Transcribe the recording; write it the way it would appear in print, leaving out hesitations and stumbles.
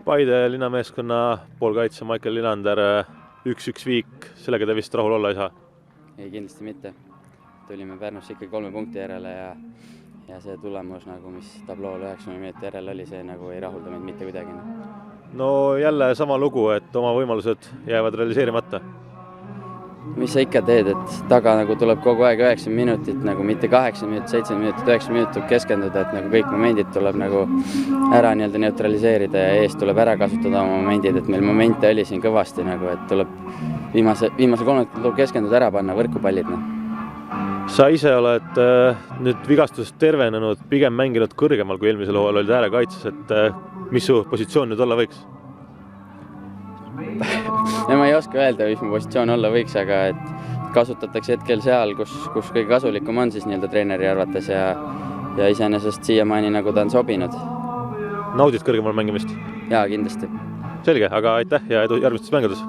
Paide linnameeskonna poolkaitse Michael Lillander 1-1 viik, sellega te vist rahul olla ei saa? Ei, kindlasti mitte. Tulime Pärnusse ikka 3 punkti järele ja see tulemus, nagu, mis tablool 90 minuti järel oli, see nagu ei rahulda meid mitte kuidagi. No jälle sama lugu, et oma võimalused jäävad realiseerimata. Mis sa ikka teed, et taga nagu tuleb kogu aeg 90 minutit, nagu mitte 8 minutit, 7 minutit, 9 minutit tuleb keskenduda, et nagu kõik momendid tuleb nagu ära nii-öelda neutraliseerida ja eest tuleb ära kasutada oma momendid, et meil momente oli siin kõvasti, nagu, et tuleb viimase 3 tuleb keskenduda ära panna võrkupallid. Sa ise oled nüüd vigastusest tervenenud, pigem mänginud kõrgemal kui eelmisel hooajal olid äärekaitses, et mis su positsioon nüüd olla võiks? Ja ma ei oska öelda, mis mu positsioon olla võiks, aga et kasutatakse hetkel seal, kus kõige kasulikum on siis nii-öelda treeneri arvates ja iseenesest siiamaani nagu ta on sobinud. Naudid kõrgemal mängimist? Jaa, kindlasti. Selge, aga aitäh ja edu järgmistes mängudes!